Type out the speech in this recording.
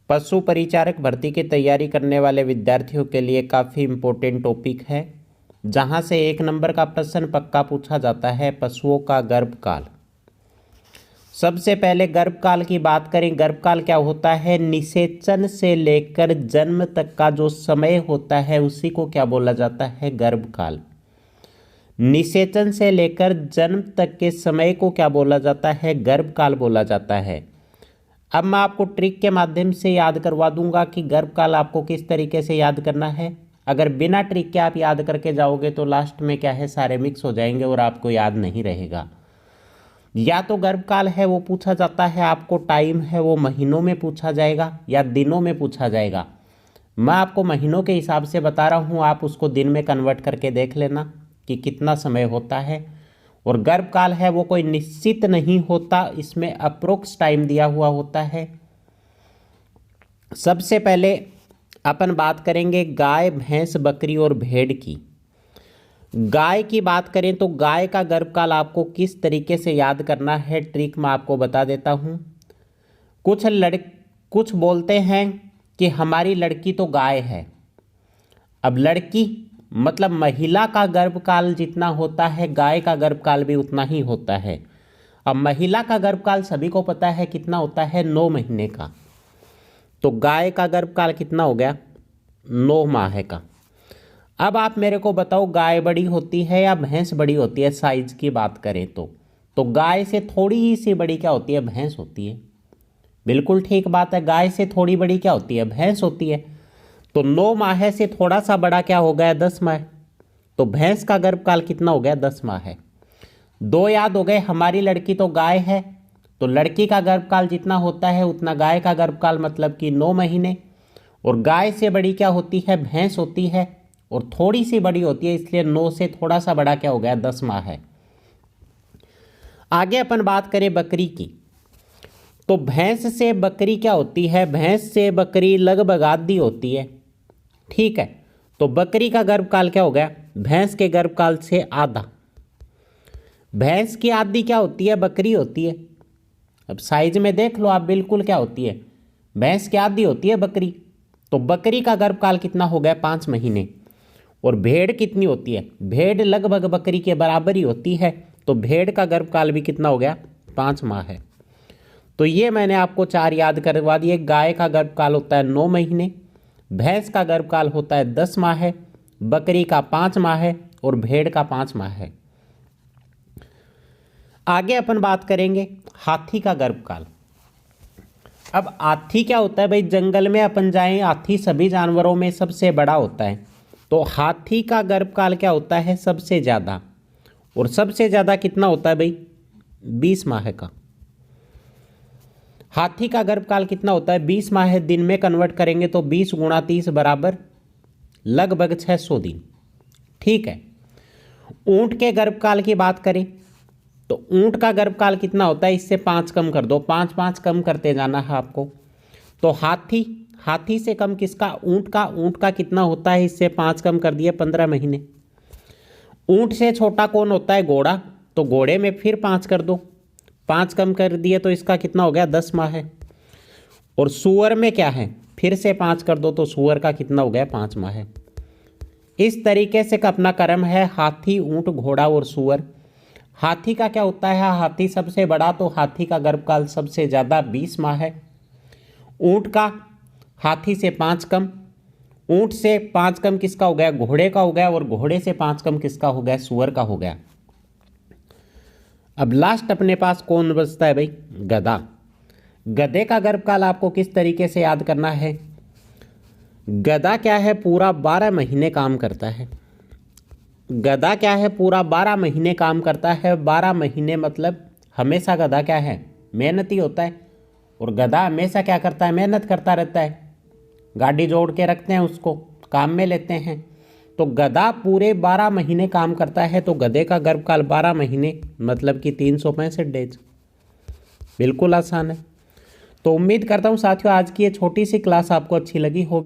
पशु परिचारक भर्ती की तैयारी करने वाले विद्यार्थियों के लिए काफ़ी इम्पोर्टेंट टॉपिक है, जहां से 1 नंबर का प्रश्न पक्का पूछा जाता है। पशुओं का गर्भकाल। सबसे पहले गर्भकाल की बात करें। गर्भकाल क्या होता है? निषेचन से लेकर जन्म तक का जो समय होता है उसी को क्या बोला जाता है? गर्भकाल। निषेचन से लेकर जन्म तक के समय को क्या बोला जाता है? गर्भकाल बोला जाता है। अब मैं आपको ट्रिक के माध्यम से याद करवा दूंगा कि गर्भकाल आपको किस तरीके से याद करना है। अगर बिना ट्रिक के आप याद करके जाओगे तो लास्ट में क्या है, सारे मिक्स हो जाएंगे और आपको याद नहीं रहेगा। या तो गर्भकाल है वो पूछा जाता है आपको, टाइम है वो महीनों में पूछा जाएगा या दिनों में पूछा जाएगा। मैं आपको महीनों के हिसाब से बता रहा हूँ, आप उसको दिन में कन्वर्ट करके देख लेना कि कितना समय होता है। और गर्भकाल है वो कोई निश्चित नहीं होता, इसमें अप्रोक्स टाइम दिया हुआ होता है। सबसे पहले अपन बात करेंगे गाय, भैंस, बकरी और भेड़ की। गाय की बात करें तो गाय का गर्भकाल आपको किस तरीके से याद करना है, ट्रिक मैं आपको बता देता हूँ। कुछ बोलते हैं कि हमारी लड़की तो गाय है। अब लड़की मतलब महिला का गर्भकाल जितना होता है, गाय का गर्भकाल भी उतना ही होता है। अब महिला का गर्भकाल सभी को पता है कितना होता है, 9 महीने का। तो गाय का गर्भकाल कितना हो गया? 9 माह का। अब आप मेरे को बताओ, गाय बड़ी होती है या भैंस बड़ी होती है? साइज की बात करें तो गाय से थोड़ी सी बड़ी क्या होती है? भैंस होती है। बिल्कुल ठीक बात है, गाय से थोड़ी बड़ी क्या होती है? भैंस होती है। तो 9 माह से थोड़ा सा बड़ा क्या हो गया? 10 माह। तो भैंस का गर्भकाल कितना हो गया? 10 माह है। 2 याद हो गए। हमारी लड़की तो गाय है, तो लड़की का गर्भकाल जितना होता है उतना गाय का गर्भकाल, मतलब कि 9 महीने। और गाय से बड़ी क्या होती है? भैंस होती है, और थोड़ी सी बड़ी होती है, इसलिए 9 से थोड़ा सा बड़ा क्या हो गया? 10 माह है। आगे अपन बात करें बकरी की, तो भैंस से बकरी क्या होती है? भैंस से बकरी लगभग आधी होती है। ठीक है, तो बकरी का गर्भकाल क्या हो गया? भैंस के गर्भकाल से आधा। भैंस की आधी क्या होती है? बकरी होती है। अब साइज में देख लो आप, बिल्कुल क्या होती है? भैंस की आधी होती है बकरी। तो बकरी का गर्भकाल कितना हो गया? 5 महीने। और भेड़ कितनी होती है? भेड़ लगभग बकरी के बराबर ही होती है, तो भेड़ का गर्भकाल भी कितना हो गया? 5 माह है। तो ये मैंने आपको 4 याद करवा दिए। गाय का गर्भकाल होता है 9 महीने, भैंस का गर्भकाल होता है 10 माह है, बकरी का 5 माह है और भेड़ का 5 माह है। आगे अपन बात करेंगे हाथी का गर्भकाल। अब हाथी क्या होता है भाई? जंगल में अपन जाएं, हाथी सभी जानवरों में सबसे बड़ा होता है। तो हाथी का गर्भकाल क्या होता है? सबसे ज़्यादा। और सबसे ज़्यादा कितना होता है भाई? 20 माह का। हाथी का गर्भकाल कितना होता है? 20 माह। दिन में कन्वर्ट करेंगे तो 20 × 30 बराबर लगभग 600 दिन। ठीक है। ऊंट के गर्भकाल की बात करें तो ऊंट का गर्भकाल कितना होता है? इससे 5 कम कर दो, 5 5 कम करते जाना है आपको। तो हाथी से कम किसका? ऊंट का। ऊंट का कितना होता है? इससे 5 कम कर दिए, 15 महीने। ऊंट से छोटा कौन होता है? घोड़ा। तो घोड़े में फिर 5 कर दो, 5 कम कर दिए तो इसका कितना हो गया? 10 माह है। और सूअर में क्या है? फिर से 5 कर दो तो सूअर का कितना हो गया? 5 माह है। इस तरीके से का अपना क्रम है, हाथी, ऊंट, घोड़ा और सूअर। हाथी का क्या होता है? हाथी सबसे बड़ा, तो हाथी का गर्भकाल सबसे ज़्यादा 20 माह है। ऊंट का हाथी से 5 कम। ऊंट से 5 कम किसका हो गया? घोड़े का हो गया। और घोड़े से 5 कम किसका हो गया? सूअर का हो गया। अब लास्ट अपने पास कौन बचता है भाई? गधा। गधे का गर्भकाल आपको किस तरीके से याद करना है? गधा क्या है? पूरा 12 महीने काम करता है। गधा क्या है? पूरा 12 महीने काम करता है। 12 महीने मतलब हमेशा गधा क्या है? मेहनती होता है। और गधा हमेशा क्या करता है? मेहनत करता रहता है। गाड़ी जोड़ के रखते हैं, उसको काम में लेते हैं। तो गधा पूरे 12 महीने काम करता है। तो गधे का गर्भकाल 12 महीने मतलब कि 365 डेज। बिल्कुल आसान है। तो उम्मीद करता हूँ साथियों आज की ये छोटी सी क्लास आपको अच्छी लगी होगी।